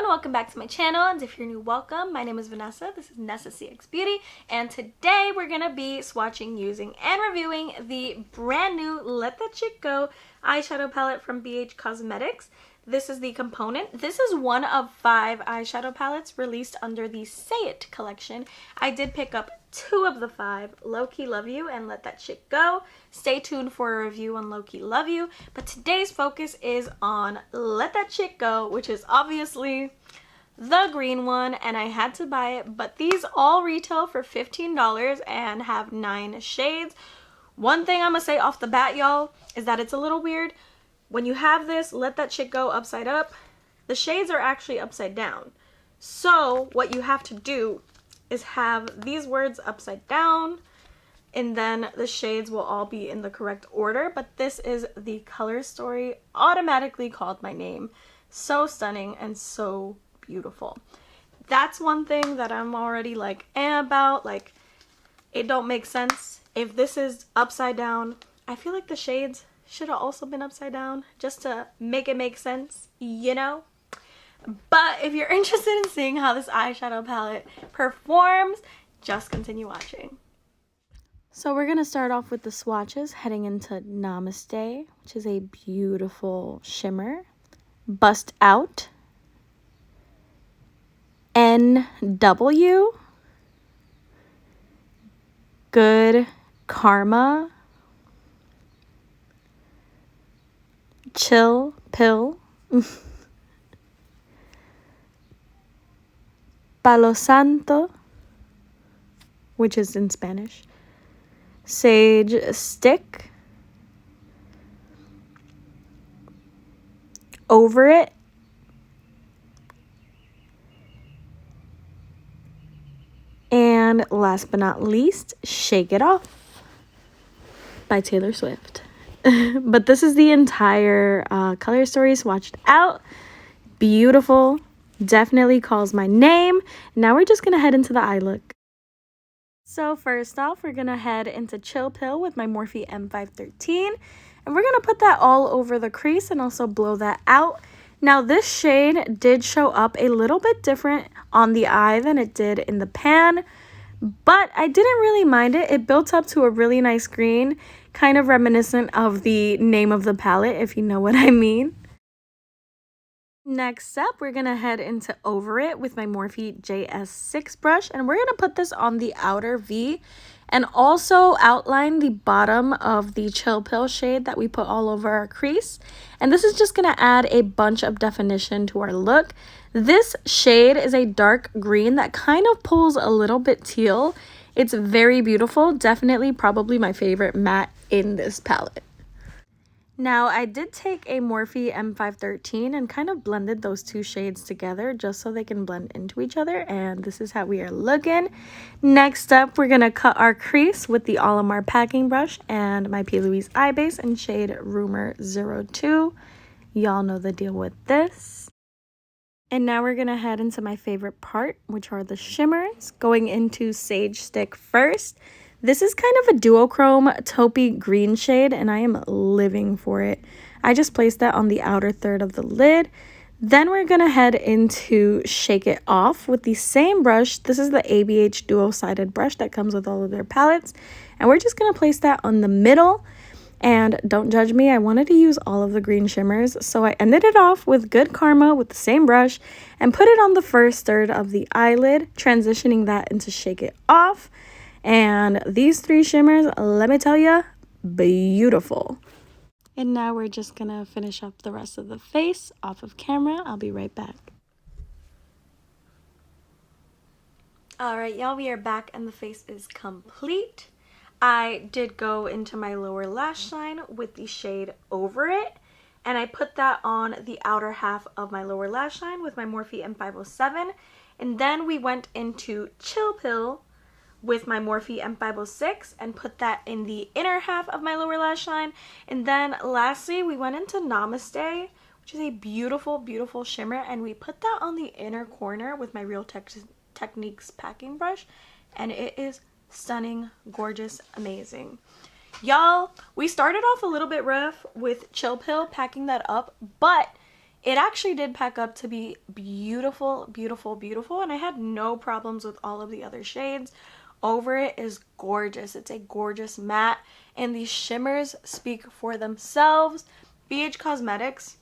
and welcome back to my channel. And if you're new, welcome. My name is Vanessa. This is Nessa CX Beauty, and today we're gonna be swatching, using, and reviewing the brand new Let That Chick Go eyeshadow palette from BH Cosmetics. This is the component. This is one of 5 eyeshadow palettes released under the Say It collection. I did pick up 2 of the 5, Lowkey Love You and Let That Chick Go. Stay tuned for a review on Lowkey Love You, but today's focus is on Let That Chick Go, which is obviously the green one, and I had to buy it, but these all retail for $15 and have 9 shades. One thing I'm gonna say off the bat, y'all, is that it's a little weird. When you have this Let That Chick Go upside up, the shades are actually upside down. So what you have to do is have these words upside down, and then the shades will all be in the correct order. But this is the color story automatically called my name. So stunning and so beautiful. That's one thing that I'm already like about. Like, it don't make sense. If this is upside down, I feel like the shades should have also been upside down just to make it make sense, you know? But if you're interested in seeing how this eyeshadow palette performs, just continue watching. So we're gonna start off with the swatches, heading into Namaste, which is a beautiful shimmer. Bust Out, NW, Good Karma, Chill Pill, Palo Santo, which is in Spanish, Sage Stick, Over It, and last but not least, Shake It Off by Taylor Swift. But this is the entire color story swatched out. Beautiful. Definitely calls my name. Now we're just gonna head into the eye look. So first off, we're gonna head into Chill Pill with my Morphe M513, and we're gonna put that all over the crease and also blow that out. Now this shade did show up a little bit different on the eye than it did in the pan, but I didn't really mind it. It built up to a really nice green, kind of reminiscent of the name of the palette, if you know what I mean. Next up, we're gonna head into Over It with my Morphe JS6 brush, and we're gonna put this on the outer V and also outline the bottom of the Chill Pill shade that we put all over our crease. And this is just gonna add a bunch of definition to our look. This shade is a dark green that kind of pulls a little bit teal. It's very beautiful. Definitely probably my favorite matte in this palette. Now, I did take a Morphe M513 and kind of blended those 2 shades together just so they can blend into each other, and this is how we are looking. Next up, we're going to cut our crease with the Alamar packing brush and my P. Louise eye base in shade Rumor 02. Y'all know the deal with this. And now we're going to head into my favorite part, which are the shimmers, going into Sage Stick first. This is kind of a duochrome taupey green shade, and I am living for it. I just placed that on the outer third of the lid. Then we're going to head into Shake It Off with the same brush. This is the ABH dual-sided brush that comes with all of their palettes. And we're just going to place that on the middle. And don't judge me, I wanted to use all of the green shimmers, so I ended it off with Good Karma with the same brush and put it on the first third of the eyelid, transitioning that into Shake It Off. And these 3 shimmers, let me tell you, beautiful. And now we're just gonna finish up the rest of the face off of camera. I'll be right back. Alright, y'all, we are back and the face is complete. I did go into my lower lash line with the shade Over It, and I put that on the outer half of my lower lash line with my Morphe M507. And then we went into Chill Pill with my Morphe M506 and put that in the inner half of my lower lash line. And then lastly, we went into Namaste, which is a beautiful, beautiful shimmer, and we put that on the inner corner with my Real Techniques packing brush, and it is stunning, gorgeous, amazing. Y'all, we started off a little bit rough with Chill Pill, packing that up, but It actually did pack up to be beautiful, beautiful, beautiful, and I had no problems with all of the other shades. Over it is gorgeous. It's a gorgeous matte, and these shimmers speak for themselves. BH Cosmetics,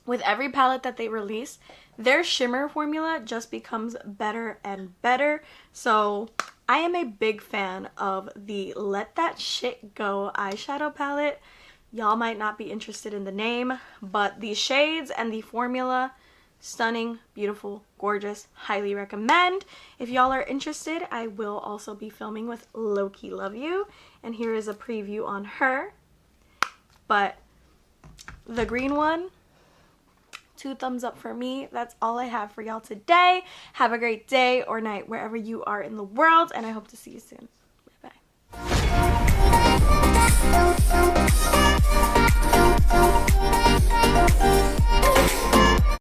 with every palette that they release, their shimmer formula just becomes better and better. So I am a big fan of the Let That Shit Go eyeshadow palette. Y'all might not be interested in the name, but the shades and the formula, stunning, beautiful, gorgeous, highly recommend. If y'all are interested, I will also be filming with Lowkey Love You, and here is a preview on her. But the green one, 2 thumbs up for me. That's all I have for y'all today. Have a great day or night wherever you are in the world, and I hope to see you soon.